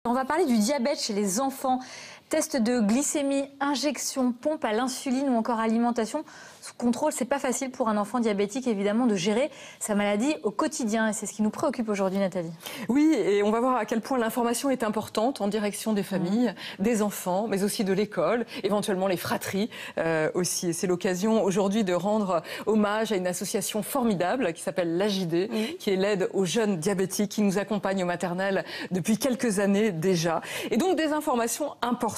On va parler du diabète chez les enfants. Test de glycémie, injection, pompe à l'insuline ou encore alimentation sous contrôle. C'est pas facile pour un enfant diabétique, évidemment, de gérer sa maladie au quotidien. Et c'est ce qui nous préoccupe aujourd'hui, Nathalie. Oui, et on va voir à quel point l'information est importante en direction des familles, des enfants, mais aussi de l'école, éventuellement les fratries aussi. Et c'est l'occasion aujourd'hui de rendre hommage à une association formidable qui s'appelle l'AJD, qui est l'aide aux jeunes diabétiques, qui nous accompagne au maternel depuis quelques années déjà. Et donc des informations importantes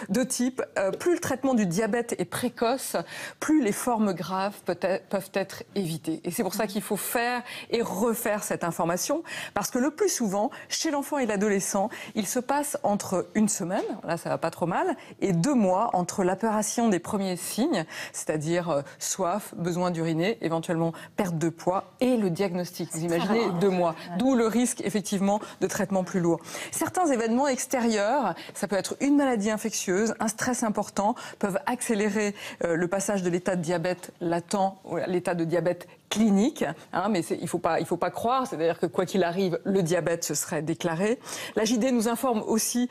de type plus le traitement du diabète est précoce, plus les formes graves peuvent être évitées. Et c'est pour ça qu'il faut faire et refaire cette information, parce que le plus souvent, chez l'enfant et l'adolescent, il se passe entre une semaine, là ça va pas trop mal, et 2 mois entre l'apparition des premiers signes, c'est-à-dire soif, besoin d'uriner, éventuellement perte de poids, et le diagnostic. Vous imaginez 2 mois, d'où le risque effectivement de traitement plus lourd. Certains événements extérieurs, ça peut être une maladie infectieuse, un stress important, peuvent accélérer le passage de l'état de diabète latent à l'état de diabète clinique, mais il faut pas croire, c'est-à-dire que quoi qu'il arrive, le diabète se serait déclaré. La JD nous informe aussi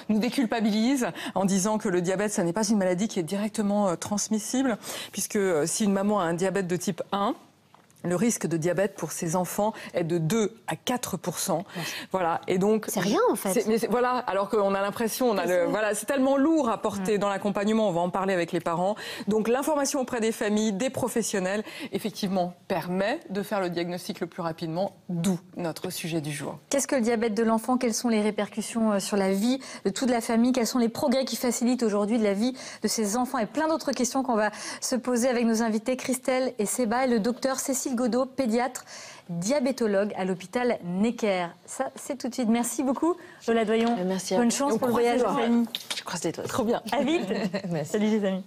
nous déculpabilise en disant que le diabète, ça n'est pas une maladie qui est directement transmissible, puisque si une maman a un diabète de type 1, le risque de diabète pour ces enfants est de 2 à 4%. Voilà. Et donc. C'est rien, en fait. Voilà. Alors qu'on a l'impression, c'est tellement lourd à porter dans l'accompagnement. On va en parler avec les parents. Donc, l'information auprès des familles, des professionnels, effectivement, permet de faire le diagnostic le plus rapidement, d'où notre sujet du jour. Qu'est-ce que le diabète de l'enfant? Quelles sont les répercussions sur la vie de toute la famille? Quels sont les progrès qui facilitent aujourd'hui la vie de ces enfants? Et plein d'autres questions qu'on va se poser avec nos invités Christelle et Séba et le docteur Cécile Godeau, pédiatre, diabétologue à l'hôpital Necker. Ça, c'est tout de suite. Merci beaucoup, Lola Doyon. Merci. Bonne chance pour le voyage en famille. Je croise les doigts. Trop bien. À vite. Salut les amis.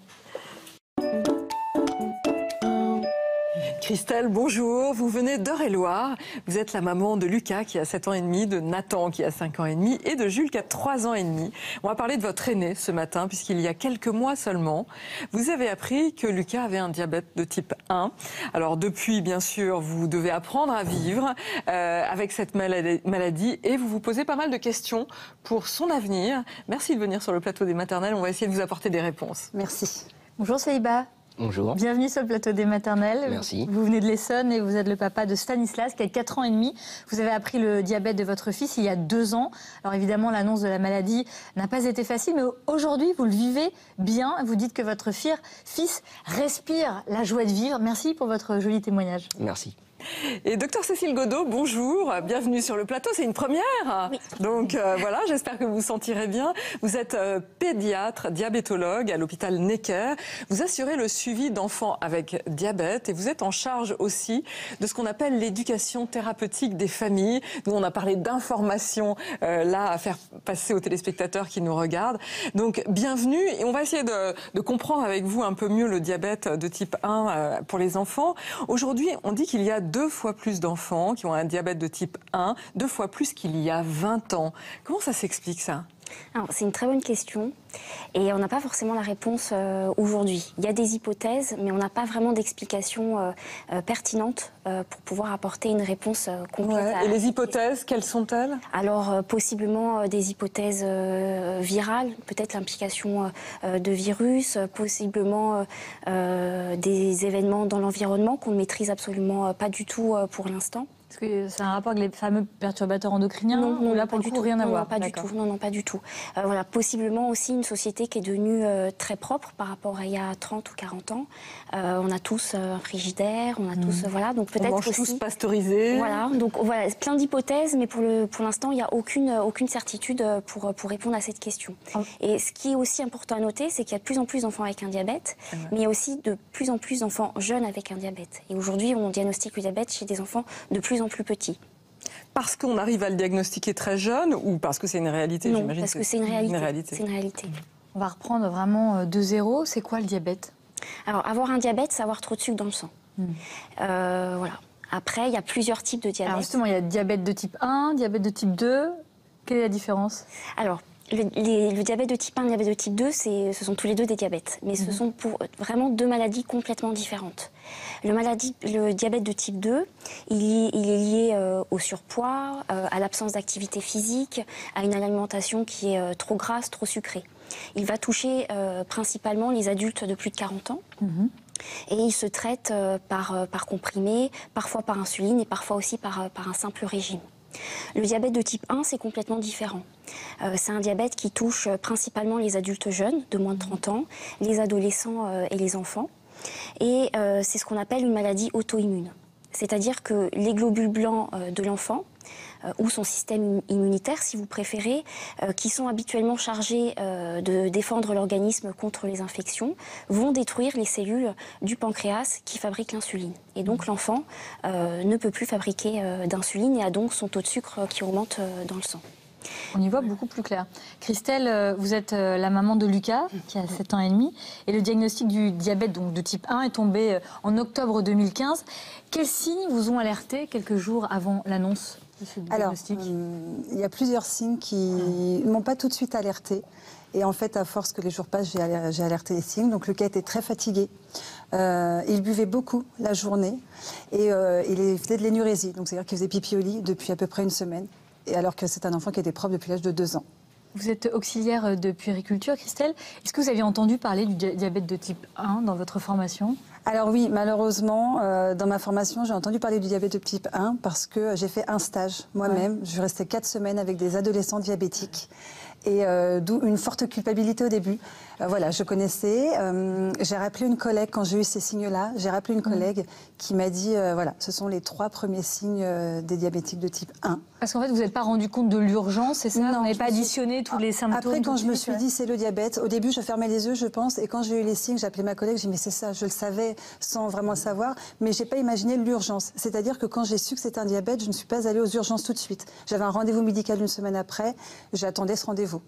Christelle, bonjour. Vous venez d'Eure-et-Loir. Vous êtes la maman de Lucas qui a 7 ans et demi, de Nathan qui a 5 ans et demi et de Jules qui a 3 ans et demi. On va parler de votre aîné ce matin puisqu'il y a quelques mois seulement, vous avez appris que Lucas avait un diabète de type 1. Alors depuis, bien sûr, vous devez apprendre à vivre avec cette maladie et vous vous posez pas mal de questions pour son avenir. Merci de venir sur le plateau des maternelles. On va essayer de vous apporter des réponses. Merci. Bonjour Saïba. Bonjour. Bienvenue sur le plateau des maternelles. Merci. Vous venez de l'Essonne et vous êtes le papa de Stanislas qui a 4 ans et demi. Vous avez appris le diabète de votre fils il y a 2 ans. Alors évidemment, l'annonce de la maladie n'a pas été facile, mais aujourd'hui, vous le vivez bien. Vous dites que votre fils respire la joie de vivre. Merci pour votre joli témoignage. Merci. Et docteur Cécile Godeau, bonjour, bienvenue sur le plateau, c'est une première. Oui. Donc voilà, j'espère que vous vous sentirez bien. Vous êtes pédiatre, diabétologue à l'hôpital Necker. Vous assurez le suivi d'enfants avec diabète et vous êtes en charge aussi de ce qu'on appelle l'éducation thérapeutique des familles. Nous, on a parlé d'information là à faire passer aux téléspectateurs qui nous regardent. Donc bienvenue et on va essayer de comprendre avec vous un peu mieux le diabète de type 1 pour les enfants. Aujourd'hui, on dit qu'il y a 2 fois plus d'enfants qui ont un diabète de type 1, 2 fois plus qu'il y a 20 ans. Comment ça s'explique ça ? Alors, c'est une très bonne question et on n'a pas forcément la réponse aujourd'hui. Il y a des hypothèses, mais on n'a pas vraiment d'explication pertinente pour pouvoir apporter une réponse complète. Et les hypothèses, quelles sont-elles ? Alors, possiblement des hypothèses virales, peut-être l'implication de virus, possiblement des événements dans l'environnement qu'on ne maîtrise absolument pas du tout pour l'instant. Est-ce que c'est un rapport avec les fameux perturbateurs endocriniens? Non, là, pas du tout, rien à voir. Pas du tout. Non, pas du tout. Voilà, possiblement aussi une société qui est devenue très propre par rapport à il y a 30 ou 40 ans. On a tous un frigidaire, on a tous, voilà, donc peut-être on mange aussi tous pasteurisés. Voilà, donc voilà, plein d'hypothèses, mais pour l'instant, il n'y a aucune certitude pour répondre à cette question. Et ce qui est aussi important à noter, c'est qu'il y a de plus en plus d'enfants avec un diabète, mais il y a aussi de plus en plus d'enfants jeunes avec un diabète. Et aujourd'hui, on diagnostique le diabète chez des enfants de plus en plus petits. Parce qu'on arrive à le diagnostiquer très jeune ou parce que c'est une réalité? Non, parce que c'est une réalité. C'est une réalité. On va reprendre vraiment de zéro. C'est quoi le diabète? Alors, avoir un diabète, c'est avoir trop de sucre dans le sang. Voilà. Après, il y a plusieurs types de diabète. Alors justement, il y a diabète de type 1, diabète de type 2. Quelle est la différence? Alors, Le diabète de type 1 et le diabète de type 2, ce sont tous les deux des diabètes, mais ce sont vraiment deux maladies complètement différentes. Le diabète de type 2, il est lié au surpoids, à l'absence d'activité physique, à une alimentation qui est trop grasse, trop sucrée. Il va toucher principalement les adultes de plus de 40 ans. Et il se traite par comprimé, parfois par insuline et parfois aussi par un simple régime. Le diabète de type 1, c'est complètement différent. C'est un diabète qui touche principalement les adultes jeunes, de moins de 30 ans, les adolescents et les enfants. Et c'est ce qu'on appelle une maladie auto-immune. C'est-à-dire que les globules blancs de l'enfant, ou son système immunitaire, si vous préférez, qui sont habituellement chargés de défendre l'organisme contre les infections, vont détruire les cellules du pancréas qui fabriquent l'insuline. Et donc l'enfant ne peut plus fabriquer d'insuline et a donc son taux de sucre qui augmente dans le sang. On y voit beaucoup plus clair. Christelle, vous êtes la maman de Lucas, qui a 7 ans et demi, et le diagnostic du diabète donc, de type 1 est tombé en octobre 2015. Quels signes vous ont alerté quelques jours avant l'annonce de ce diagnostic? Alors, il y a plusieurs signes qui ne m'ont pas tout de suite alertée. Et en fait, à force que les jours passent, j'ai alerté les signes. Donc Lucas était très fatigué. Il buvait beaucoup la journée et il faisait de l'énurésie. Donc c'est-à-dire qu'il faisait pipi au lit depuis à peu près une semaine. Et alors que c'est un enfant qui était propre depuis l'âge de 2 ans. Vous êtes auxiliaire de puériculture, Christelle. Est-ce que vous aviez entendu parler du diabète de type 1 dans votre formation? Alors oui, malheureusement, dans ma formation, j'ai entendu parler du diabète de type 1 parce que j'ai fait un stage moi-même. Je restais 4 semaines avec des adolescents diabétiques. Et d'où une forte culpabilité au début. Voilà, je connaissais. J'ai rappelé une collègue quand j'ai eu ces signes-là. J'ai rappelé une collègue qui m'a dit, voilà, ce sont les 3 premiers signes des diabétiques de type 1. Parce qu'en fait, vous n'êtes pas rendu compte de l'urgence, c'est ça? Non, vous n'avez pas additionné tous les symptômes? Après, quand je me suis dit, c'est le diabète, au début, je fermais les yeux, je pense. Et quand j'ai eu les signes, j'ai appelé ma collègue, j'ai dit, mais c'est ça, je le savais sans vraiment le savoir. Mais je n'ai pas imaginé l'urgence. C'est-à-dire que quand j'ai su que c'était un diabète, je ne suis pas allée aux urgences tout de suite. J'avais un rendez-vous médical une semaine après. J'attendais ce rendez-vous.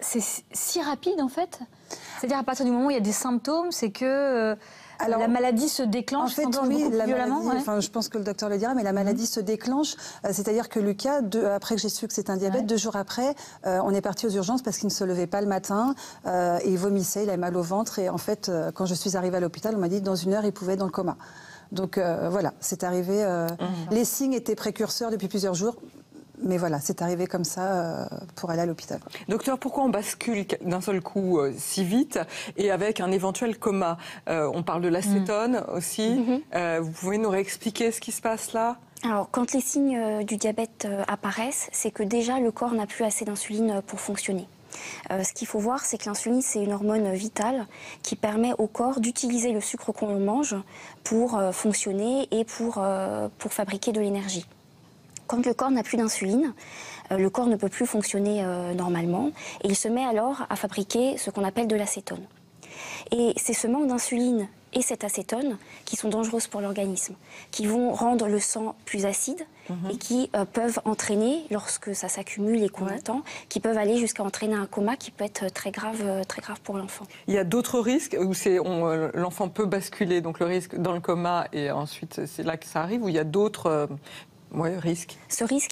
C'est si rapide en fait? C'est-à-dire à partir du moment où il y a des symptômes, c'est que alors, la maladie se déclenche, en fait, oui, la violemment, maladie, enfin, je pense que le docteur le dira, mais la maladie se déclenche. C'est-à-dire que Lucas, après que j'ai su que c'était un diabète, 2 jours après, on est parti aux urgences parce qu'il ne se levait pas le matin et il vomissait, il avait mal au ventre. Et en fait, quand je suis arrivée à l'hôpital, on m'a dit que dans 1 heure, il pouvait être dans le coma. Donc voilà, c'est arrivé. Les signes étaient précurseurs depuis plusieurs jours. Mais voilà, c'est arrivé comme ça pour aller à l'hôpital. Docteur, pourquoi on bascule d'un seul coup si vite et avec un éventuel coma? On parle de l'acétone aussi. Vous pouvez nous réexpliquer ce qui se passe là? Alors, quand les signes du diabète apparaissent, c'est que déjà le corps n'a plus assez d'insuline pour fonctionner. Ce qu'il faut voir, c'est que l'insuline, c'est une hormone vitale qui permet au corps d'utiliser le sucre qu'on mange pour fonctionner et pour fabriquer de l'énergie. Quand le corps n'a plus d'insuline, le corps ne peut plus fonctionner normalement et il se met alors à fabriquer ce qu'on appelle de l'acétone. Et c'est ce manque d'insuline et cette acétone qui sont dangereuses pour l'organisme, qui vont rendre le sang plus acide et qui peuvent entraîner, lorsque ça s'accumule et qu'on attend, qui peuvent aller jusqu'à entraîner un coma qui peut être très grave pour l'enfant. Il y a d'autres risques où l'enfant peut basculer, donc le risque dans le coma et ensuite c'est là que ça arrive, ou il y a d'autres... risque.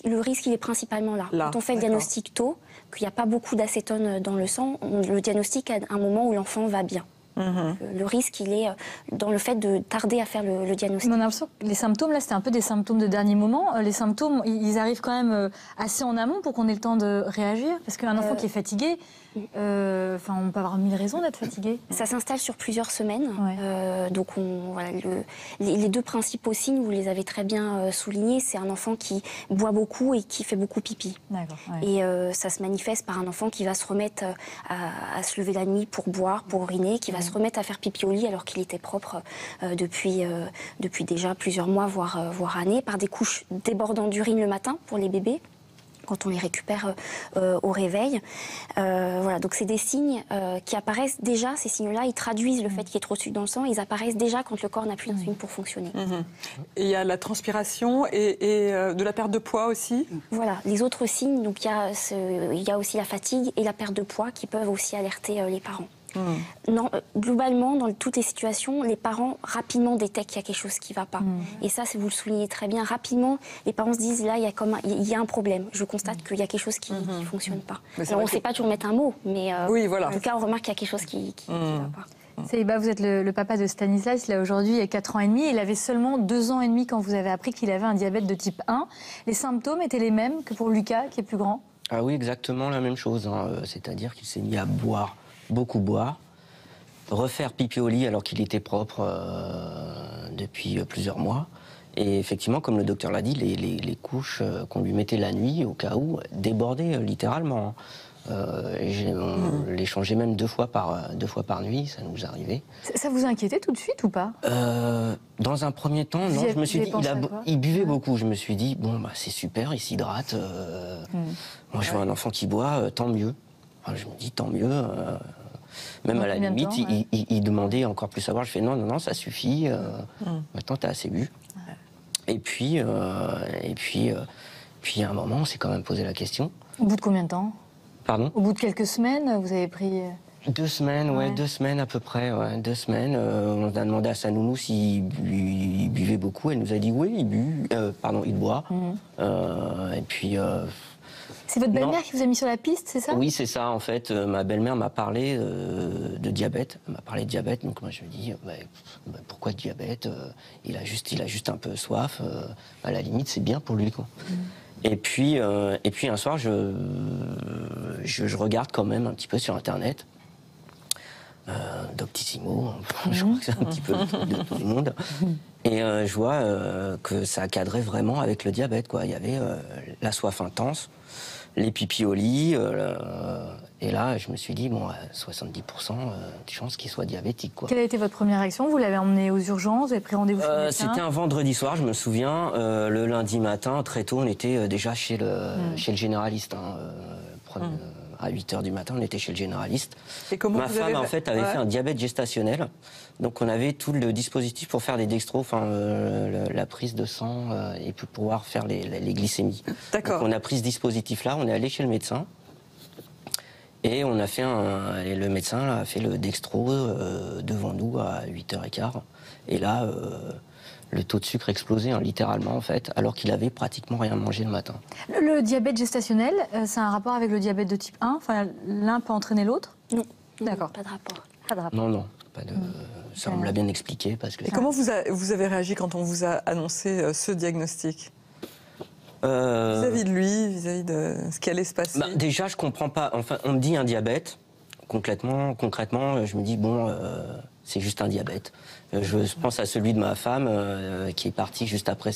Le risque, il est principalement là. Quand on fait le diagnostic tôt, qu'il n'y a pas beaucoup d'acétone dans le sang, le diagnostic à un moment où l'enfant va bien. Le risque, il est dans le fait de tarder à faire le diagnostic. On a l'impression que les symptômes, là, c'était un peu des symptômes de dernier moment. Les symptômes, ils arrivent quand même assez en amont pour qu'on ait le temps de réagir. Parce qu'un enfant qui est fatigué, on peut avoir 1000 raisons d'être fatigué. Ça s'installe sur plusieurs semaines. Donc, les 2 principaux signes, vous les avez très bien soulignés, c'est un enfant qui boit beaucoup et qui fait beaucoup pipi. Et ça se manifeste par un enfant qui va se remettre à se lever la nuit pour boire, pour uriner, qui va se remettre à faire pipi au lit alors qu'il était propre depuis déjà plusieurs mois, voire années, par des couches débordantes d'urine le matin pour les bébés, quand on les récupère au réveil. Voilà, donc c'est des signes qui apparaissent déjà, ces signes-là, ils traduisent le fait qu'il y ait trop de sucre dans le sang, ils apparaissent déjà quand le corps n'a plus d'insuline pour fonctionner. Et il y a la transpiration et de la perte de poids aussi? Voilà, les autres signes, donc il y a aussi la fatigue et la perte de poids qui peuvent aussi alerter les parents. Non, globalement, dans toutes les situations, les parents rapidement détectent qu'il y a quelque chose qui ne va pas. Et ça, vous le soulignez très bien, rapidement, les parents se disent, là, il y a un problème. Je constate qu'il y a quelque chose qui ne fonctionne pas. Alors, on ne sait pas toujours mettre un mot, mais oui, voilà. en tout cas, on remarque qu'il y a quelque chose qui ne va pas. Seyba, vous êtes le papa de Stanislas, il a aujourd'hui 4 ans et demi. Il avait seulement 2 ans et demi quand vous avez appris qu'il avait un diabète de type 1. Les symptômes étaient les mêmes que pour Lucas, qui est plus grand? Ah oui, exactement la même chose. C'est-à-dire qu'il s'est mis à boire, beaucoup boire, refaire pipi au lit alors qu'il était propre depuis plusieurs mois. Et effectivement, comme le docteur l'a dit, les couches qu'on lui mettait la nuit, au cas où, débordaient littéralement. On les changeait même 2 fois par nuit, ça nous arrivait. Ça vous inquiétait tout de suite ou pas? Dans un premier temps, non, je me suis dit, il buvait beaucoup. Je me suis dit, bon, bah, c'est super, il s'hydrate. Moi, je vois un enfant qui boit, tant mieux. Enfin, je me dis, tant mieux. Même à la limite, il demandait encore plus à boire. Je fais, non, ça suffit. Maintenant, t'as assez bu. Et puis, à un moment, on s'est quand même posé la question. Au bout de combien de temps? Pardon? Au bout de quelques semaines, vous avez pris... 2 semaines, 2 semaines à peu près, 2 semaines. On a demandé à sa nounou s'il buvait beaucoup. Elle nous a dit oui, il boit. Et puis... C'est votre belle-mère qui vous a mis sur la piste, c'est ça? Oui, c'est ça, en fait. Ma belle-mère m'a parlé de diabète. Elle m'a parlé de diabète, donc moi je me dis, pourquoi diabète? Il a juste un peu soif. À la limite, c'est bien pour lui, quoi. Et puis un soir, je regarde quand même un petit peu sur Internet. Doctissimo, je crois que c'est un petit peu de tout le monde. Et je vois que ça cadrait vraiment avec le diabète, quoi. Il y avait la soif intense, les pipis au lit, et là, je me suis dit, bon, 70% de chances qu'il soit diabétique, quoi. Quelle a été votre première réaction? Vous l'avez emmené aux urgences, vous avez pris rendez-vous chez le médecin? C'était un vendredi soir, je me souviens. Le lundi matin, très tôt, on était déjà chez le généraliste. À 8h du matin, on était chez le généraliste. Et comment Ma femme, en fait, avait fait un diabète gestationnel. Donc, on avait tout le dispositif pour faire des dextros, la prise de sang et pour pouvoir faire les glycémies. D'accord. Donc, on a pris ce dispositif-là, on est allé chez le médecin. Et on a fait et le médecin a fait le dextro devant nous à 8h15. Et là, le taux de sucre explosait, littéralement, en fait, alors qu'il avait pratiquement rien mangé le matin. Le diabète gestationnel, c'est un rapport avec le diabète de type 1? Enfin, l'un peut entraîner l'autre? Non. D'accord. Pas de rapport. Pas de rapport. Non, pas de... Ça, on me l'a bien expliqué. Parce que Et comment vous avez réagi quand on vous a annoncé ce diagnostic? Vis-à-vis de lui, vis-à-vis de ce qui allait se passer? Déjà, je comprends pas. Enfin, on me dit un diabète. Concrètement, je me dis, bon, c'est juste un diabète. Je pense à celui de ma femme qui est partie juste après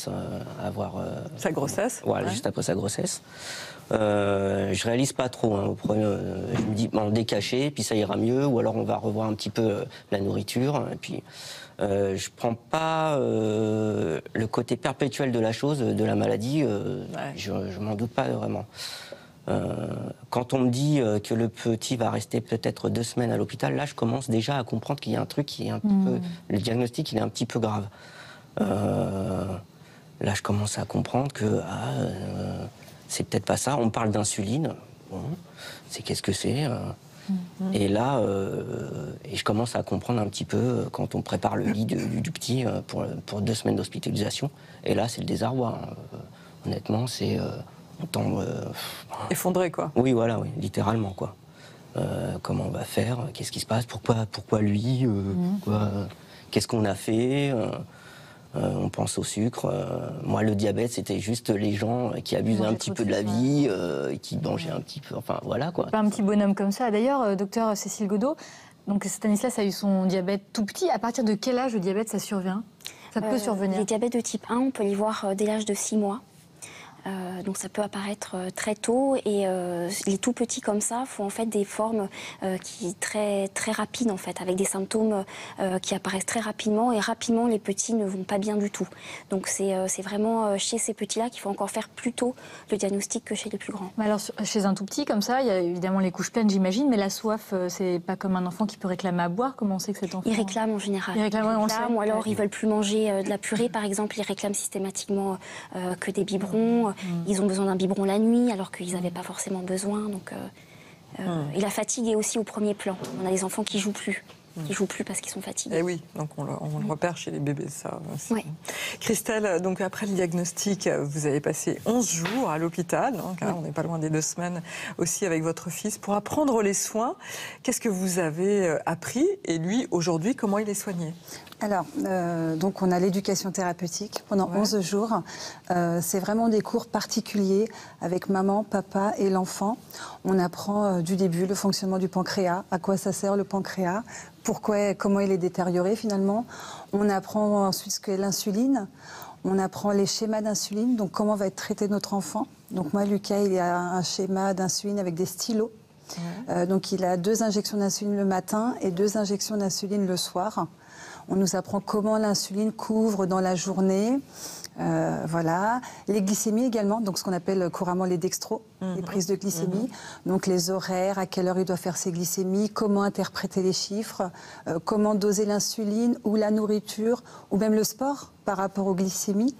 avoir... sa grossesse? Voilà, juste après sa grossesse. Je réalise pas trop. Je me dis, on décaché, puis ça ira mieux, ou alors on va revoir un petit peu la nourriture. Et puis, je prends pas le côté perpétuel de la chose, de la maladie. Je m'en doute pas vraiment. Quand on me dit que le petit va rester peut-être 2 semaines à l'hôpital, là, je commence déjà à comprendre qu'il y a un truc qui est un petit peu... Le diagnostic, il est un petit peu grave. Là, je commence à comprendre que c'est peut-être pas ça. On me parle d'insuline. Bon, qu'est-ce que c'est Et là, je commence à comprendre un petit peu quand on prépare le lit du petit pour 2 semaines d'hospitalisation. Et là, c'est le désarroi. Honnêtement, c'est... on tombe... effondré, quoi. Oui, voilà, oui, littéralement, quoi. Comment on va faire? Qu'est-ce qui se passe? Pourquoi lui? Qu'est-ce qu'on a fait? On pense au sucre. Moi, le diabète, c'était juste les gens qui abusaient un petit peu de la vie, qui mangeaient un petit peu... Enfin, voilà, quoi. Pas un petit bonhomme comme ça. D'ailleurs, docteur Cécile Godot, donc Stanislas a eu son diabète tout petit. À partir de quel âge le diabète, ça survient? Ça peut survenir? Les diabètes de type 1, on peut les voir dès l'âge de 6 mois. Donc ça peut apparaître très tôt et les tout petits comme ça font en fait des formes qui très rapides en fait, avec des symptômes qui apparaissent très rapidement et rapidement les petits ne vont pas bien du tout. Donc c'est vraiment chez ces petits-là qu'il faut encore faire plus tôt le diagnostic que chez les plus grands. Mais alors chez un tout petit comme ça, il y a évidemment les couches pleines j'imagine, mais la soif c'est pas comme un enfant qui peut réclamer à boire. Comment on sait que cet enfant... Ils réclament en général. Ils réclament, ou alors ils veulent plus manger de la purée par exemple, ils réclament systématiquement que des biberons. Ils ont besoin d'un biberon la nuit alors qu'ils n'avaient pas forcément besoin. Donc Et la fatigue est aussi au premier plan. On a des enfants qui jouent plus. Qui jouent plus parce qu'ils sont fatigués. Et oui, donc on le repère chez les bébés, ça. Oui. Christelle, donc après le diagnostic, vous avez passé 11 jours à l'hôpital, donc, on n'est pas loin des 2 semaines aussi avec votre fils, pour apprendre les soins. Qu'est-ce que vous avez appris? Et lui, aujourd'hui, comment il est soigné? Alors, donc on a l'éducation thérapeutique pendant 11 jours. C'est vraiment des cours particuliers avec maman, papa et l'enfant. On apprend du début le fonctionnement du pancréas, à quoi ça sert le pancréas, comment il est détérioré finalement. On apprend ensuite ce qu'est l'insuline. On apprend les schémas d'insuline, donc comment va être traité notre enfant. Donc moi, Lucas, il a un schéma d'insuline avec des stylos. Donc il a 2 injections d'insuline le matin et 2 injections d'insuline le soir. On nous apprend comment l'insuline couvre dans la journée. Voilà. Les glycémies également, donc ce qu'on appelle couramment les dextros, les prises de glycémie. Donc les horaires, à quelle heure il doit faire ses glycémies, comment interpréter les chiffres, comment doser l'insuline ou la nourriture, ou même le sport par rapport aux glycémies.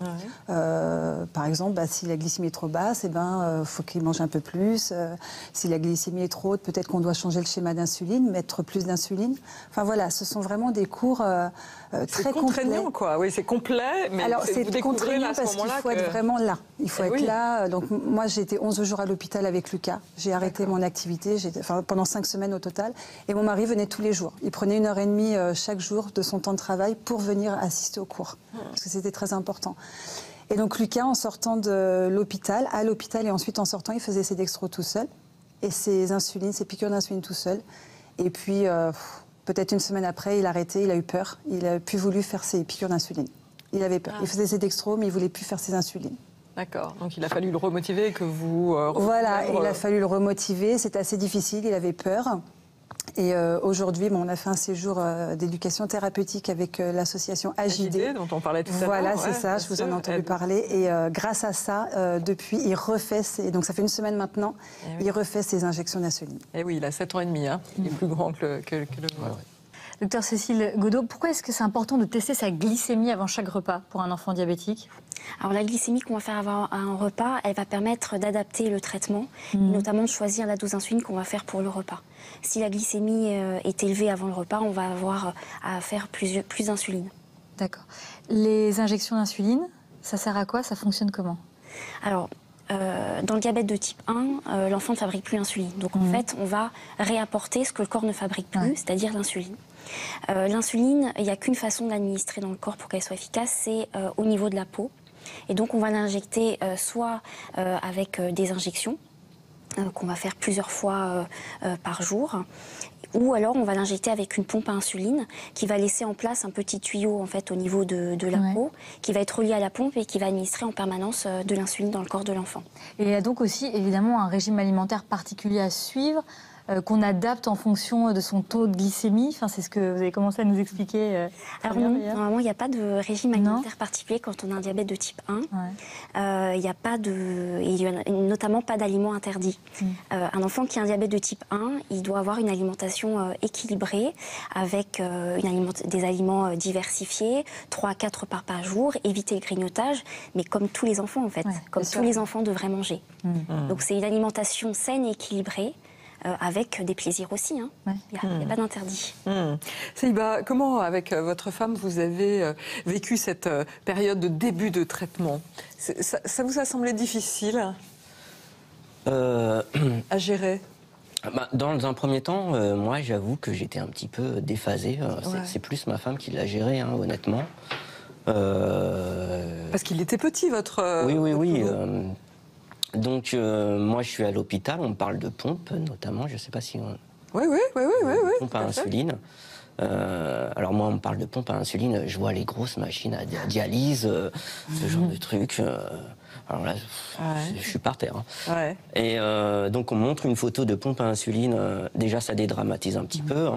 Par exemple, si la glycémie est trop basse, faut qu'il mange un peu plus. Si la glycémie est trop haute, peut-être qu'on doit changer le schéma d'insuline, mettre plus d'insuline. Enfin voilà, ce sont vraiment des cours très contraignant, quoi. Oui, c'est complet, mais alors c'est contraignant parce qu'il faut être vraiment là. Il faut être là. Donc moi, j'ai été 11 jours à l'hôpital avec Lucas. J'ai arrêté mon activité pendant 5 semaines au total. Et mon mari venait tous les jours. Il prenait 1h30 chaque jour de son temps de travail pour venir assister aux cours. Parce que c'était très important. Et donc Lucas, en sortant de l'hôpital, à l'hôpital et ensuite en sortant, il faisait ses dextros tout seul. Et ses insulines, ses piqûres d'insuline tout seul. Et puis, peut-être une semaine après, il a arrêté, il a eu peur. Il n'a plus voulu faire ses piqûres d'insuline. Il avait peur. Il faisait ses dextros, mais il ne voulait plus faire ses insulines. D'accord. Donc il a fallu le remotiver, que vous... Voilà, il a fallu le remotiver. C'était assez difficile, il avait peur. Et aujourd'hui, on a fait un séjour d'éducation thérapeutique avec l'association AJD. Dont on parlait tout à l'heure. Voilà, c'est ça, je vous en ai entendu parler. Et grâce à ça, depuis, il refait donc ça fait 1 semaine maintenant, il refait ses injections d'insuline. Et oui, il a 7 ans et demi, hein. Il est plus grand que le vôtre. Docteur Cécile Godeau, pourquoi est-ce que c'est important de tester sa glycémie avant chaque repas pour un enfant diabétique? Alors la glycémie qu'on va faire avant un repas, elle va permettre d'adapter le traitement, notamment de choisir la dose d'insuline qu'on va faire pour le repas. Si la glycémie est élevée avant le repas, on va avoir à faire plus d'insuline. D'accord. Les injections d'insuline, ça sert à quoi? Ça fonctionne comment? Alors, dans le diabète de type 1, l'enfant ne fabrique plus l'insuline. Donc en fait, on va réapporter ce que le corps ne fabrique plus, c'est-à-dire l'insuline. L'insuline, il n'y a qu'une façon de l'administrer dans le corps pour qu'elle soit efficace, c'est au niveau de la peau. Et donc on va l'injecter soit avec des injections, qu'on va faire plusieurs fois par jour, ou alors on va l'injecter avec une pompe à insuline qui va laisser en place un petit tuyau en fait, au niveau de la peau, qui va être relié à la pompe et qui va administrer en permanence de l'insuline dans le corps de l'enfant. Et il y a donc aussi évidemment un régime alimentaire particulier à suivre, qu'on adapte en fonction de son taux de glycémie. Enfin, c'est ce que vous avez commencé à nous expliquer. Alors non, normalement, il n'y a pas de régime alimentaire particulier quand on a un diabète de type 1. Il n'y a pas notamment pas d'aliments interdits. Un enfant qui a un diabète de type 1, il doit avoir une alimentation équilibrée avec des aliments diversifiés, 3 à 4 repas par jour, éviter le grignotage, mais comme tous les enfants en fait, comme tous les enfants devraient manger. Donc c'est une alimentation saine et équilibrée, avec des plaisirs aussi. Il n'y a pas d'interdit. Seiba, comment, avec votre femme, vous avez vécu cette période de début de traitement? Ça vous a semblé difficile à gérer? Dans un premier temps, moi, j'avoue que j'étais un petit peu déphasé. C'est plus ma femme qui l'a géré, honnêtement. Parce qu'il était petit, votre... Oui. Donc, moi, je suis à l'hôpital, on me parle de pompe, notamment, je ne sais pas si... Oui. Pompe à insuline. Alors, moi, on me parle de pompe à insuline, je vois les grosses machines à dialyse, ce genre de trucs. Alors là, je suis par terre. Et donc, on me montre une photo de pompe à insuline. Déjà, ça dédramatise un petit peu.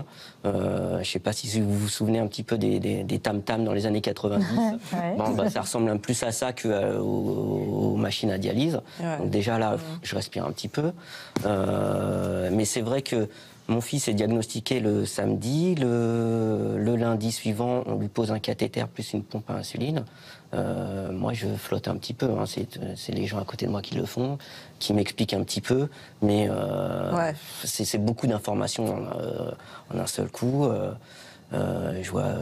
Je ne sais pas si vous vous souvenez un petit peu des tam-tams dans les années 90. Ça ressemble plus à ça qu'aux machines à dialyse. Donc déjà, là, je respire un petit peu. Mais c'est vrai que mon fils est diagnostiqué le samedi. Le lundi suivant, on lui pose un cathéter plus une pompe à insuline. moi, je flotte un petit peu. Hein. C'est les gens à côté de moi qui le font, qui m'expliquent un petit peu. Mais c'est beaucoup d'informations en un seul coup. Je vois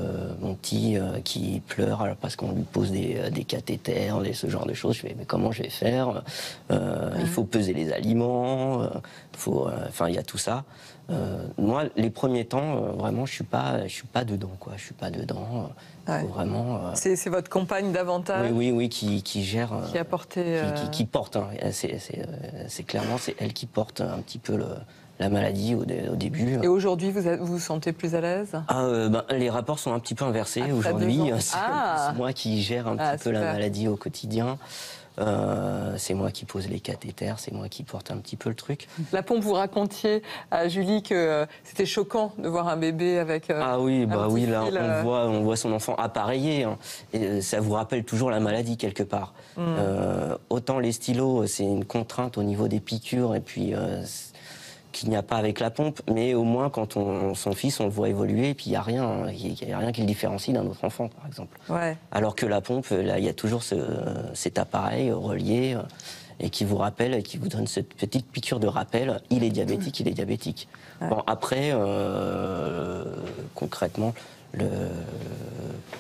mon petit qui pleure parce qu'on lui pose des cathéters, ce genre de choses. Je fais, mais comment je vais faire? Il faut peser les aliments. Il y a tout ça. Moi, les premiers temps, vraiment, je suis pas dedans, quoi. Je suis pas dedans. Vraiment. C'est votre compagne davantage. Oui, qui gère. Qui a porté. Qui porte. Hein. C'est clairement, c'est elle qui porte un petit peu la maladie au début. Et aujourd'hui, vous vous sentez plus à l'aise? Les rapports sont un petit peu inversés aujourd'hui. C'est moi qui gère un petit peu la maladie au quotidien. C'est moi qui pose les cathéters, c'est moi qui porte un petit peu le truc. La pompe, vous racontiez à Julie que c'était choquant de voir un bébé avec là on voit son enfant appareillé. Hein, et ça vous rappelle toujours la maladie quelque part. Autant les stylos, c'est une contrainte au niveau des piqûres et puis qu'il n'y a pas avec la pompe, mais au moins quand son fils, on le voit évoluer, et puis il n'y a rien qui le différencie d'un autre enfant, par exemple. Alors que la pompe, là, il y a toujours cet appareil relié et qui vous rappelle, et qui vous donne cette petite piqûre de rappel, il est diabétique, il est diabétique. Bon, après, concrètement,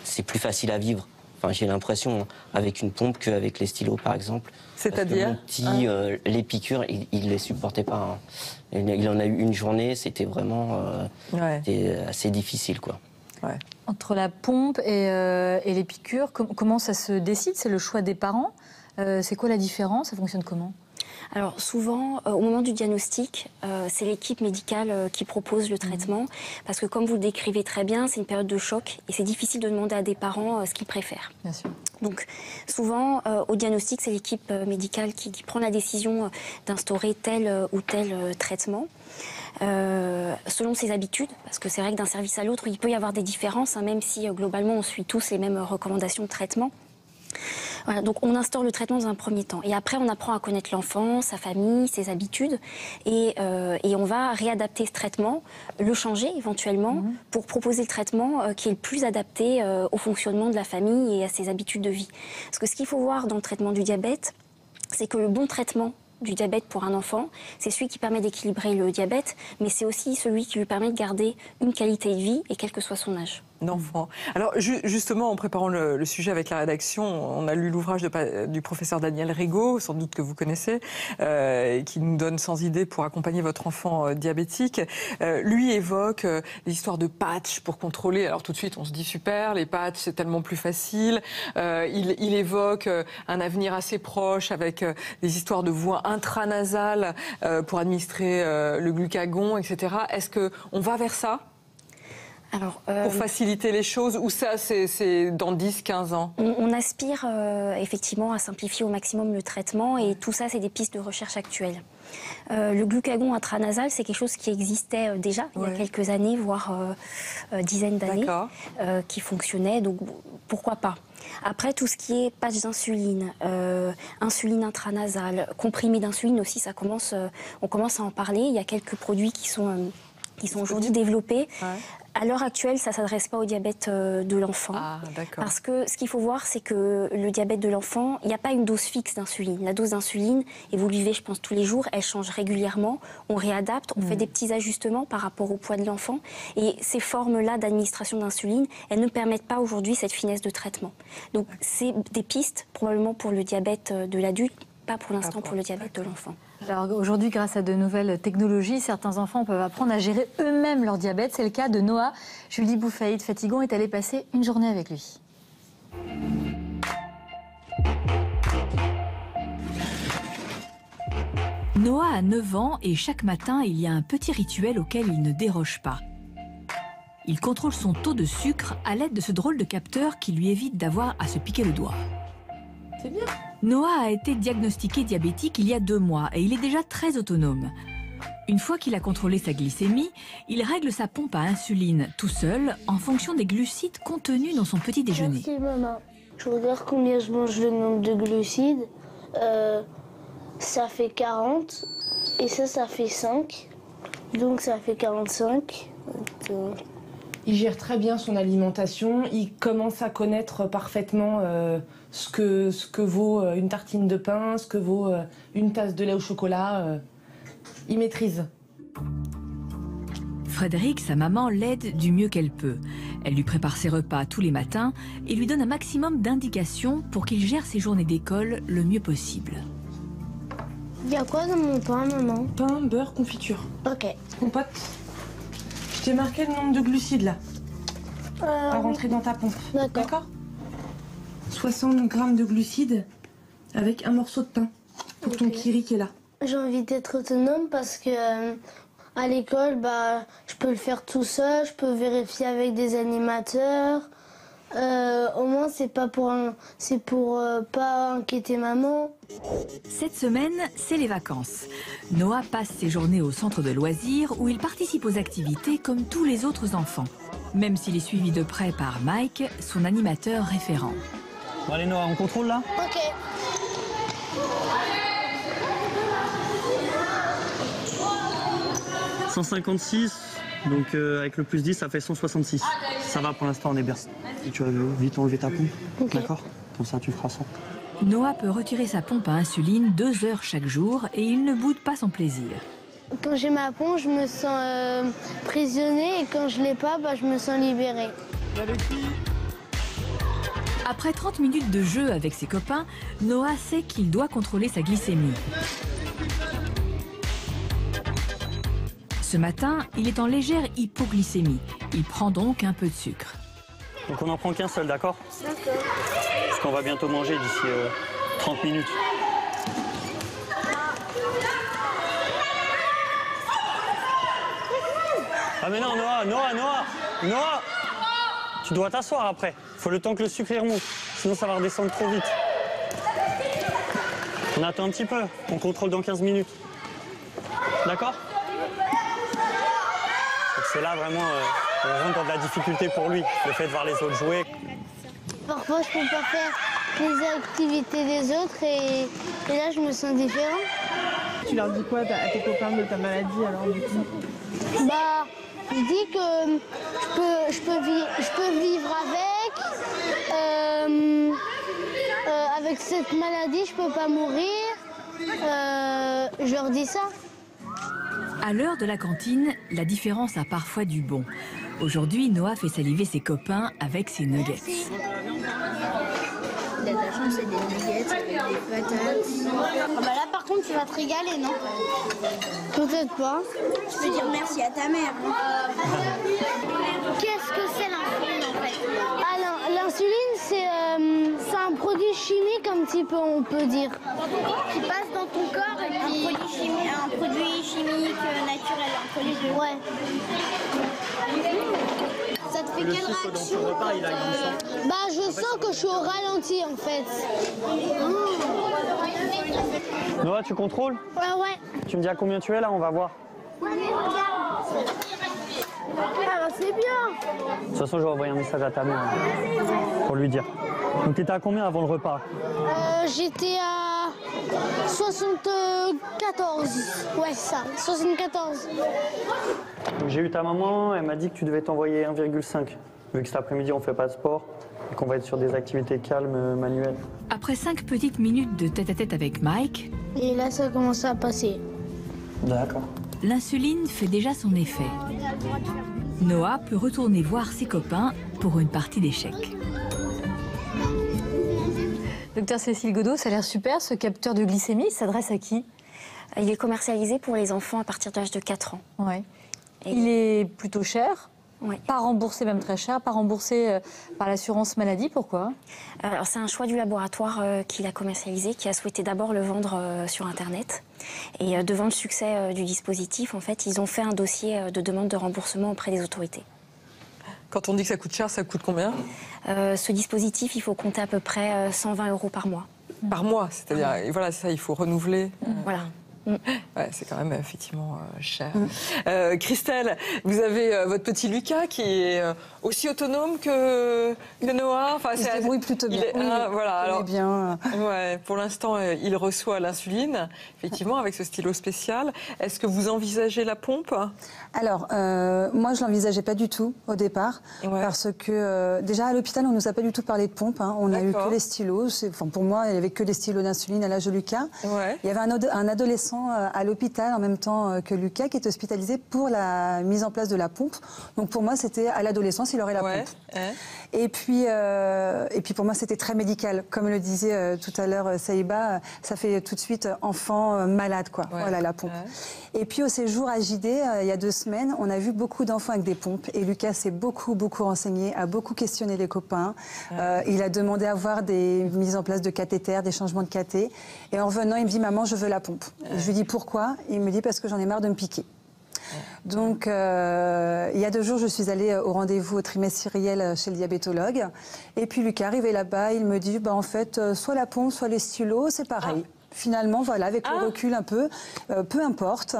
c'est plus facile à vivre. Enfin, j'ai l'impression, avec une pompe qu'avec les stylos, par exemple. C'est-à-dire mon petit, les piqûres, il les supportait pas. Hein. Il en a eu une journée, c'était vraiment c'était assez difficile, quoi. Entre la pompe et les piqûres, comment ça se décide? C'est le choix des parents? C'est quoi la différence? Ça fonctionne comment? Alors souvent, au moment du diagnostic, c'est l'équipe médicale qui propose le traitement, parce que comme vous le décrivez très bien, c'est une période de choc et c'est difficile de demander à des parents ce qu'ils préfèrent. Bien sûr. Donc souvent, au diagnostic, c'est l'équipe médicale qui prend la décision d'instaurer tel ou tel traitement. Selon ses habitudes, parce que c'est vrai que d'un service à l'autre, il peut y avoir des différences, hein, même si globalement on suit tous les mêmes recommandations de traitement. Voilà, donc on instaure le traitement dans un premier temps. Et après, on apprend à connaître l'enfant, sa famille, ses habitudes. Et on va réadapter ce traitement, le changer éventuellement, pour proposer le traitement qui est le plus adapté au fonctionnement de la famille et à ses habitudes de vie. Parce que ce qu'il faut voir dans le traitement du diabète, c'est que le bon traitement du diabète pour un enfant, c'est celui qui permet d'équilibrer le diabète, mais c'est aussi celui qui lui permet de garder une qualité de vie, et quel que soit son âge. D'enfant. Alors justement, en préparant le sujet avec la rédaction, on a lu l'ouvrage du professeur Daniel Rigaud, sans doute que vous connaissez, qui nous donne 100 idées pour accompagner votre enfant diabétique. Lui évoque des histoires de patchs pour contrôler. Alors tout de suite, on se dit super, les patchs c'est tellement plus facile. Il évoque un avenir assez proche avec des histoires de voies intranasales pour administrer le glucagon, etc. Est-ce qu'on va vers ça ? Alors, pour faciliter les choses, ou ça, c'est dans 10-15 ans? On aspire effectivement à simplifier au maximum le traitement, et tout ça, c'est des pistes de recherche actuelles. Le glucagon intranasal, c'est quelque chose qui existait déjà il y a quelques années, voire dizaines d'années, qui fonctionnait, donc pourquoi pas. Après, tout ce qui est patch d'insuline, insuline intranasale, comprimé d'insuline aussi, on commence à en parler. Il y a quelques produits qui sont aujourd'hui développés. À l'heure actuelle, ça ne s'adresse pas au diabète de l'enfant. Parce que ce qu'il faut voir, c'est que le diabète de l'enfant, il n'y a pas une dose fixe d'insuline. La dose d'insuline, et vous le vivez, je pense, tous les jours, elle change régulièrement. On réadapte, on fait des petits ajustements par rapport au poids de l'enfant. Et ces formes-là d'administration d'insuline, elles ne permettent pas aujourd'hui cette finesse de traitement. Donc, c'est des pistes, probablement pour le diabète de l'adulte, pas pour l'instant pour le diabète de l'enfant. Alors aujourd'hui, grâce à de nouvelles technologies, certains enfants peuvent apprendre à gérer eux-mêmes leur diabète. C'est le cas de Noah. Julie Bouffaïd-Fatigon est allée passer une journée avec lui. Noah a 9 ans et chaque matin, il y a un petit rituel auquel il ne déroge pas. Il contrôle son taux de sucre à l'aide de ce drôle de capteur qui lui évite d'avoir à se piquer le doigt. C'est bien. Noah a été diagnostiqué diabétique il y a 2 mois et il est déjà très autonome. Une fois qu'il a contrôlé sa glycémie, il règle sa pompe à insuline tout seul en fonction des glucides contenus dans son petit déjeuner. Merci maman. Je regarde combien je mange le nombre de glucides. Ça fait 40 et ça fait 5. Donc ça fait 45. Il gère très bien son alimentation, il commence à connaître parfaitement ce que vaut une tartine de pain, ce que vaut une tasse de lait au chocolat. Il maîtrise. Frédéric, sa maman, l'aide du mieux qu'elle peut. Elle lui prépare ses repas tous les matins et lui donne un maximum d'indications pour qu'il gère ses journées d'école le mieux possible. Il y a quoi dans mon pain, maman? Pain, beurre, confiture. Ok. Compote. Je t'ai marqué le nombre de glucides là, à rentrer dans ta pompe. D'accord. 60 grammes de glucides avec un morceau de pain pour ton kiri qui est là. J'ai envie d'être autonome parce que à l'école, je peux le faire tout seul, je peux vérifier avec des animateurs. Au moins, c'est pour pas inquiéter maman. Cette semaine, c'est les vacances. Noah passe ses journées au centre de loisirs où il participe aux activités comme tous les autres enfants. Même s'il est suivi de près par Mike, son animateur référent. Bon allez Noah, on contrôle là? Ok. « 156, donc avec le plus 10, ça fait 166. Ça va pour l'instant, on est bien. Et tu vas vite enlever ta pompe, d'accord? Comme ça, tu feras 100. Noah peut retirer sa pompe à insuline 2 heures chaque jour et il ne boude pas son plaisir. Quand j'ai ma pompe, je me sens prisonnier et quand je l'ai pas, je me sens libérée. Après 30 minutes de jeu avec ses copains, Noah sait qu'il doit contrôler sa glycémie. Ce matin, il est en légère hypoglycémie. Il prend donc un peu de sucre. Donc on n'en prend qu'un seul, d'accord? D'accord. Parce qu'on va bientôt manger d'ici 30 minutes. Ah mais non, Noah! Tu dois t'asseoir après. Faut le temps que le sucre y remonte. Sinon ça va redescendre trop vite. On attend un petit peu. On contrôle dans 15 minutes. D'accord? C'est là vraiment, on rentre dans de la difficulté pour lui, le fait de voir les autres jouer. Parfois, je peux pas faire les activités des autres et là, je me sens différent. Tu leur dis quoi à tes copains de ta maladie alors du coup? Je dis que je peux vivre avec cette maladie, je peux pas mourir. Je leur dis ça. À l'heure de la cantine, la différence a parfois du bon. Aujourd'hui, Noah fait saliver ses copains avec ses nuggets. Il a de la chance, c'est des nuggets avec des patates. Là, par contre, tu vas te régaler, non? Peut-être pas. Tu peux dire merci à ta mère. Qu'est-ce que c'est l'insuline, en fait? L'insuline, c'est un produit chimique, un petit peu, on peut dire. Qui passe dans ton corps et puis un produit chimique naturel entre les deux. Ouais. Ça te fait quelle réaction? Je sens que je suis au ralenti, en fait. Noah, tu contrôles? Ouais. Tu me dis à combien tu es là, on va voir. C'est bien. De toute façon, je vais envoyer un message à ta mère pour lui dire. Donc tu étais à combien avant le repas? J'étais à 74. Ouais, ça, 74. J'ai eu ta maman, elle m'a dit que tu devais t'envoyer 1,5. Vu que cet après-midi, on fait pas de sport et qu'on va être sur des activités calmes, manuelles. Après 5 petites minutes de tête-à-tête avec Mike... Et là, ça commence à passer. D'accord. L'insuline fait déjà son effet. Noah peut retourner voir ses copains pour une partie d'échecs. Docteur Cécile Godeau, ça a l'air super, ce capteur de glycémie. Il s'adresse à qui? Il est commercialisé pour les enfants à partir de l'âge de 4 ans. Ouais. Il est plutôt cher, ouais. Pas remboursé, même très cher, pas remboursé par l'assurance maladie. Pourquoi? Alors c'est un choix du laboratoire qui l'a commercialisé, qui a souhaité d'abord le vendre sur Internet. Et devant le succès du dispositif, en fait, ils ont fait un dossier de demande de remboursement auprès des autorités. Quand on dit que ça coûte cher, ça coûte combien? Ce dispositif, il faut compter à peu près 120 € par mois. Par mois, c'est-à-dire, et voilà, ça, il faut renouveler. Voilà. Ouais, c'est quand même effectivement cher. Christelle, vous avez votre petit Lucas qui est aussi autonome que Noah. Enfin, il se débrouille plutôt bien. Voilà, alors, bien. Ouais, pour l'instant, il reçoit l'insuline, effectivement, avec ce stylo spécial. Est-ce que vous envisagez la pompe? Alors, moi, je l'envisageais pas du tout au départ, parce que déjà à l'hôpital, on nous a pas du tout parlé de pompe. On a eu que les stylos. Enfin, pour moi, il y avait que les stylos d'insuline à l'âge de Lucas. Il y avait un adolescent à l'hôpital en même temps que Lucas qui est hospitalisé pour la mise en place de la pompe. Donc pour moi, c'était à l'adolescence, il aurait la pompe. Et puis pour moi, c'était très médical. Comme le disait tout à l'heure Saïba, ça fait tout de suite enfant malade, quoi. Voilà, la pompe. Et puis au séjour à JD, il y a 2 semaines, on a vu beaucoup d'enfants avec des pompes. Et Lucas s'est beaucoup renseigné, a beaucoup questionné les copains. Il a demandé à voir des mises en place de cathéters, des changements de cathé. Et en revenant, il me dit, maman, je veux la pompe. Et je lui dis, pourquoi? Il me dit, parce que j'en ai marre de me piquer. Donc, il y a 2 jours, je suis allée au rendez-vous trimestriel chez le diabétologue. Et puis Lucas arrivé là-bas, il me dit, en fait, soit la pompe, soit les stylos, c'est pareil. Finalement, voilà, avec le recul un peu, peu importe.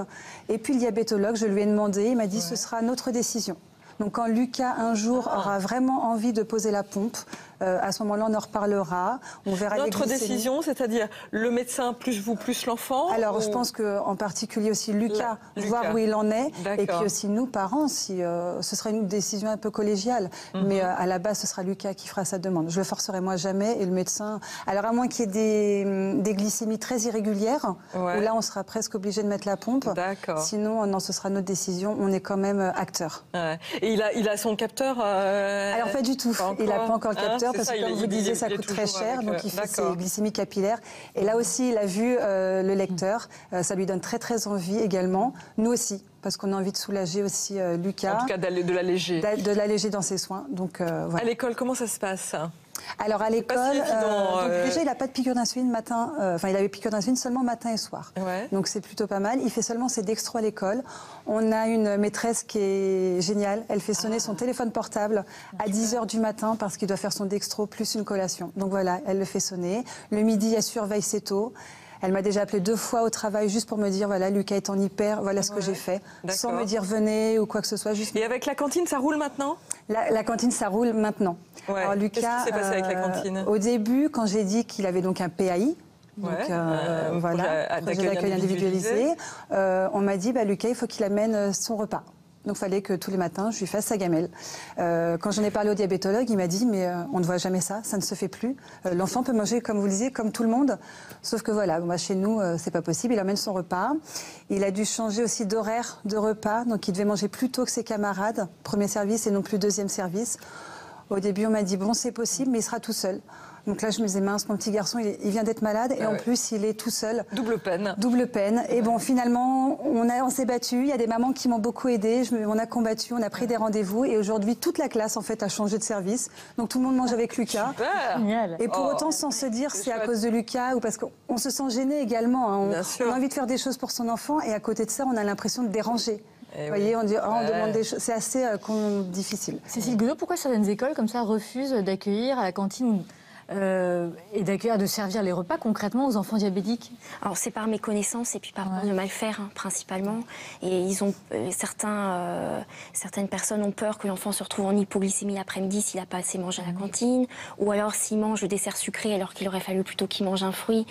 Et puis le diabétologue, je lui ai demandé, il m'a dit, ce sera notre décision. Donc quand Lucas, un jour, aura vraiment envie de poser la pompe, à ce moment-là, on en reparlera. On verra notre décision, c'est-à-dire le médecin plus vous, plus l'enfant? Alors, je pense qu'en particulier aussi Lucas, voir où il en est. Et puis aussi nous, parents, si, ce sera une décision un peu collégiale. Mais à la base, ce sera Lucas qui fera sa demande. Je le forcerai moi jamais. Et le médecin... Alors, à moins qu'il y ait des glycémies très irrégulières, où là, on sera presque obligé de mettre la pompe. Sinon, non, ce sera notre décision. On est quand même acteur. Et il a son capteur Alors, pas du tout. Il n'a pas encore le capteur. Parce que comme vous disiez, ça coûte très cher, donc il fait ses glycémies capillaires. Et là aussi, il a vu le lecteur. Ça lui donne très envie également. Nous aussi, parce qu'on a envie de soulager aussi Lucas. En tout cas, de l'alléger. De l'alléger dans ses soins. Donc, voilà. À l'école, comment ça se passe? Alors à l'école, déjà il n'a pas de piqûre d'insuline matin, il avait piqûre d'insuline seulement matin et soir. Donc c'est plutôt pas mal. Il fait seulement ses dextros à l'école. On a une maîtresse qui est géniale. Elle fait sonner son téléphone portable à 10h du matin parce qu'il doit faire son dextro plus une collation. Donc voilà, elle le fait sonner. Le midi, elle surveille ses taux. Elle m'a déjà appelé 2 fois au travail juste pour me dire, voilà, Lucas est en hyper, voilà ce que j'ai fait. Sans me dire venez ou quoi que ce soit. Juste... Et avec la cantine, ça roule maintenant? La cantine, ça roule maintenant. Alors Lucas, qu'est-ce qui s'est passé avec la cantine? Au début, quand j'ai dit qu'il avait donc un PAI, donc voilà, projet d'accueil individualisé, on m'a dit, Lucas, il faut qu'il amène son repas. Donc il fallait que tous les matins, je lui fasse sa gamelle. Quand j'en ai parlé au diabétologue, il m'a dit, mais on ne voit jamais ça, ça ne se fait plus. L'enfant peut manger, comme vous le disiez, comme tout le monde. Sauf que voilà, moi, chez nous, c'est pas possible. Il amène son repas. Il a dû changer aussi d'horaire de repas. Donc il devait manger plus tôt que ses camarades, premier service et non plus deuxième service. Au début, on m'a dit, bon, c'est possible, mais il sera tout seul. Donc là, je me disais, mince, mon petit garçon, il vient d'être malade et en plus, il est tout seul. Double peine. Double peine. Et bon, finalement, on s'est battu. Il y a des mamans qui m'ont beaucoup aidée. On a combattu, on a pris des rendez-vous. Et aujourd'hui, toute la classe, en fait, a changé de service. Donc tout le monde mange avec Lucas. Super. Et pour autant, sans se dire c'est à cause de Lucas ou parce qu'on se sent gêné également. On a envie de faire des choses pour son enfant et à côté de ça, on a l'impression de déranger. Vous voyez, on dit, on demande des choses. C'est assez difficile. Cécile Godot, pourquoi certaines écoles comme ça refusent d'accueillir à la cantine et d'accueillir, de servir les repas concrètement aux enfants diabétiques? Alors c'est par méconnaissance et puis par peur de mal faire principalement. Et ils ont certaines personnes ont peur que l'enfant se retrouve en hypoglycémie l'après-midi s'il n'a pas assez mangé à la cantine, ou alors s'il mange le dessert sucré alors qu'il aurait fallu plutôt qu'il mange un fruit,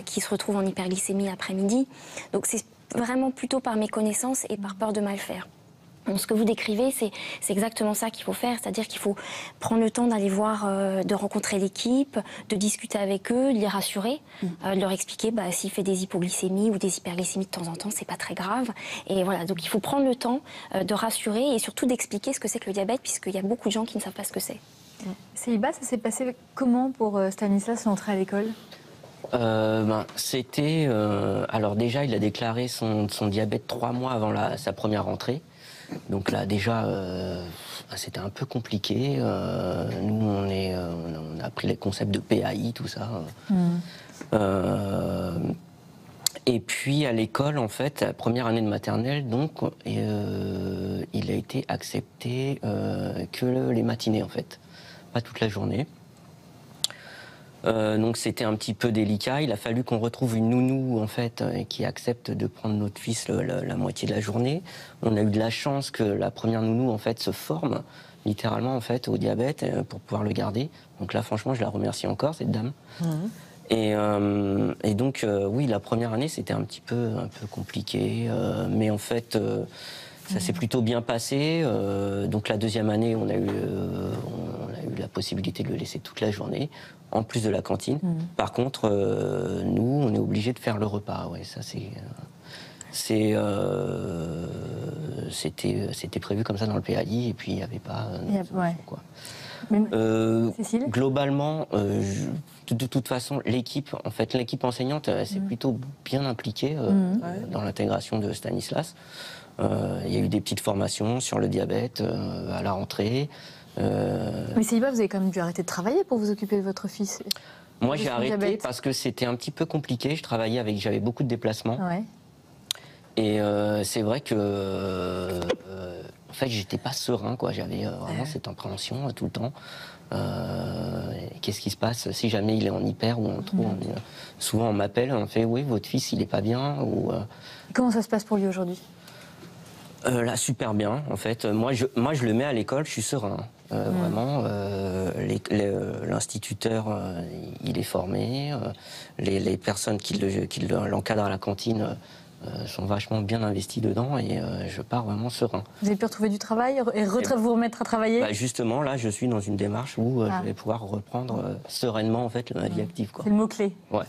qu'il se retrouve en hyperglycémie l'après-midi. Donc c'est vraiment plutôt par méconnaissance et par peur de mal faire. Donc, ce que vous décrivez, c'est exactement ça qu'il faut faire, c'est-à-dire qu'il faut prendre le temps d'aller voir, de rencontrer l'équipe, de discuter avec eux, de les rassurer, de leur expliquer s'il fait des hypoglycémies ou des hyperglycémies de temps en temps, c'est pas très grave. Et voilà, donc il faut prendre le temps de rassurer et surtout d'expliquer ce que c'est que le diabète, puisqu'il y a beaucoup de gens qui ne savent pas ce que c'est. Saïba, ça s'est passé comment pour Stanislas l'entrée à l'école? C'était... alors déjà, il a déclaré son diabète 3 mois avant sa première rentrée. Donc là, déjà, c'était un peu compliqué. Nous, on a appris les concepts de PAI, tout ça. Et puis, à l'école, en fait, la première année de maternelle, donc, il a été accepté que les matinées, en fait. Pas toute la journée. Donc c'était un petit peu délicat. Il a fallu qu'on retrouve une nounou en fait qui accepte de prendre notre fils la moitié de la journée. On a eu de la chance que la première nounou en fait se forme littéralement en fait au diabète pour pouvoir le garder. Donc là franchement je la remercie encore cette dame. Et donc oui, la première année c'était un peu compliqué, mais en fait ça s'est plutôt bien passé. Donc la deuxième année on a eu la possibilité de le laisser toute la journée, en plus de la cantine. Par contre, nous, on est obligé de faire le repas. Ouais, ça c'était prévu comme ça dans le PAI, et puis il n'y avait pas. Quoi. Globalement, de toute façon, l'équipe enseignante, s'est plutôt bien impliquée dans l'intégration de Stanislas. Il y a eu des petites formations sur le diabète à la rentrée. Mais Seiba, vous avez quand même dû arrêter de travailler pour vous occuper de votre fils. Moi, j'ai arrêté parce que c'était un petit peu compliqué. J'avais beaucoup de déplacements. Ouais. Et c'est vrai que, en fait, j'étais pas serein, quoi. J'avais vraiment cette appréhension tout le temps. Qu'est-ce qui se passe si jamais il est en hyper ou en trop. Souvent, on m'appelle, on fait oui, votre fils, il est pas bien. Comment ça se passe pour lui aujourd'hui? Là, super bien, en fait. Moi, je le mets à l'école, je suis serein. Vraiment, l'instituteur, il est formé. Les personnes qui l'encadrent à la cantine sont vachement bien investis dedans, et je pars vraiment serein. Vous avez pu retrouver du travail et vous remettre à travailler? Justement, là, je suis dans une démarche où je vais pouvoir reprendre sereinement en fait, la vie active. C'est le mot-clé. Ouais.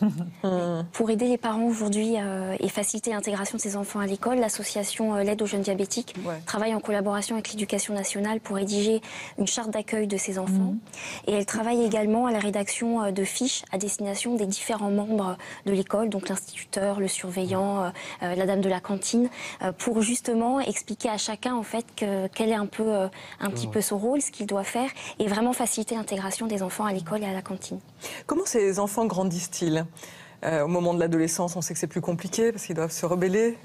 Pour aider les parents aujourd'hui et faciliter l'intégration de ces enfants à l'école, l'association L'aide aux jeunes diabétiques travaille en collaboration avec l'Éducation nationale pour rédiger une charte d'accueil de ces enfants. Et elle travaille également à la rédaction de fiches à destination des différents membres de l'école, donc l'instituteur, le surveillant, la dame de la cantine, pour justement expliquer à chacun en fait quel est un petit peu son rôle, ce qu'il doit faire, et vraiment faciliter l'intégration des enfants à l'école et à la cantine. Comment ces enfants grandissent-ils ? Au moment de l'adolescence, on sait que c'est plus compliqué parce qu'ils doivent se rebeller,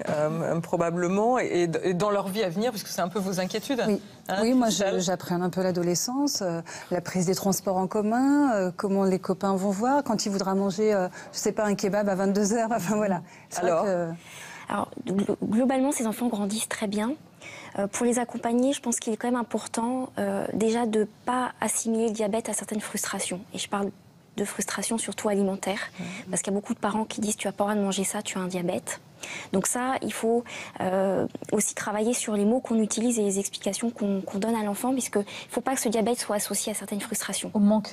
probablement, et dans leur vie à venir, puisque c'est un peu vos inquiétudes. Oui, oui, moi j'appréhende un peu l'adolescence, la prise des transports en commun, comment les copains vont voir, quand il voudra manger, je sais pas, un kebab à 22h, enfin voilà. Alors, globalement, ces enfants grandissent très bien. Pour les accompagner, je pense qu'il est quand même important déjà de ne pas assimiler le diabète à certaines frustrations. Et je parle de frustration surtout alimentaire, parce qu'il y a beaucoup de parents qui disent tu n'as pas le droit de manger ça, tu as un diabète. Donc ça, il faut aussi travailler sur les mots qu'on utilise et les explications qu'on donne à l'enfant, puisqu'il ne faut pas que ce diabète soit associé à certaines frustrations. Au manque,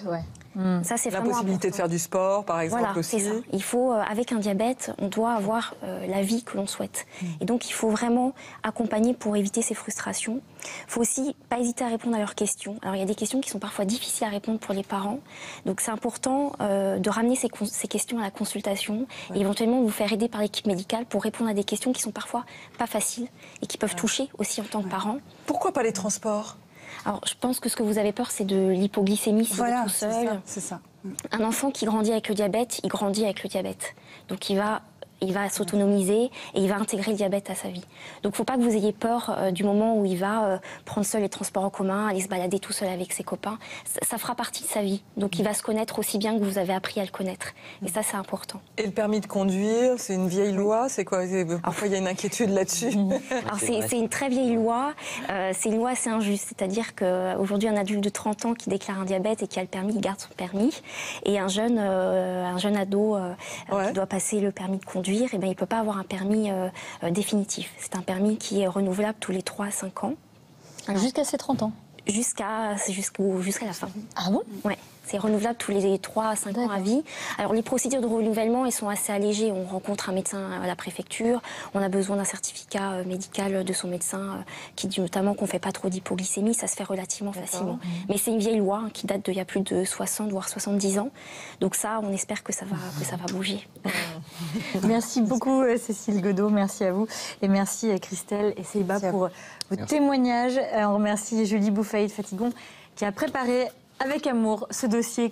Ça, c'est la possibilité de faire du sport, par exemple, voilà, aussi. C'est ça. Il faut, avec un diabète, on doit avoir la vie que l'on souhaite. Et donc, il faut vraiment accompagner pour éviter ces frustrations. Il faut aussi pas hésiter à répondre à leurs questions. Alors, il y a des questions qui sont parfois difficiles à répondre pour les parents. Donc, c'est important de ramener ces questions à la consultation et éventuellement vous faire aider par l'équipe médicale pour répondre à des questions qui sont parfois pas faciles et qui peuvent toucher aussi en tant que parent. Pourquoi pas les transports ? Alors, je pense que ce que vous avez peur, c'est de l'hypoglycémie, si voilà, tout seul. C'est ça. Un enfant qui grandit avec le diabète, il grandit avec le diabète. Donc, il va s'autonomiser et il va intégrer le diabète à sa vie. Donc il ne faut pas que vous ayez peur du moment où il va prendre seul les transports en commun, aller se balader tout seul avec ses copains. Ça fera partie de sa vie. Donc il va se connaître aussi bien que vous avez appris à le connaître. Et ça, c'est important. Et le permis de conduire, c'est une vieille loi? C'est quoi? Pourquoi il y a une inquiétude là-dessus? Alors c'est une très vieille loi. C'est une loi assez injuste. C'est-à-dire qu'aujourd'hui, un adulte de 30 ans qui déclare un diabète et qui a le permis, il garde son permis. Et un jeune ado qui doit passer le permis de conduire, il ne peut pas avoir un permis définitif. C'est un permis qui est renouvelable tous les 3 à 5 ans. Jusqu'à ses 30 ans? Jusqu'à la fin. Ah bon? Ouais. C'est renouvelable tous les 3 à 5 ans à vie. Alors, les procédures de renouvellement, elles sont assez allégées. On rencontre un médecin à la préfecture. On a besoin d'un certificat médical de son médecin qui dit notamment qu'on ne fait pas trop d'hypoglycémie. Ça se fait relativement facilement. Mais c'est une vieille loi qui date d'il y a plus de 60, voire 70 ans. Donc ça, on espère que ça va bouger. Merci beaucoup, Cécile Godeau. Merci à vous. Et merci, Christelle et Seiba, pour vos témoignages. On remercie Julie Bouffaïd-Fatigon qui a préparé avec amour ce dossier.